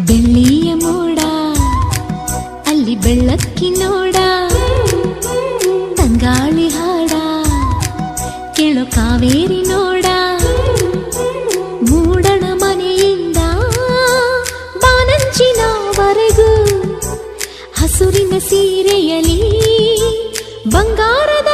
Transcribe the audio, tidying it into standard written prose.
ಬೆಳ್ಳಿಯ ಮೋಡ ಅಲ್ಲಿ ಬೆಳ್ಳಕ್ಕಿ ನೋಡ, ತಂಗಾಳಿ ಹಾಡ ಕೇಳೋ ಕಾವೇರಿ ನೋಡ. ಮೂಡಣ ಮನೆಯಿಂದ ಬಾನಂಚಿನವರೆಗೂ ಹಸುರಿನ ಸೀರೆಯಲಿ ಬಂಗಾರದ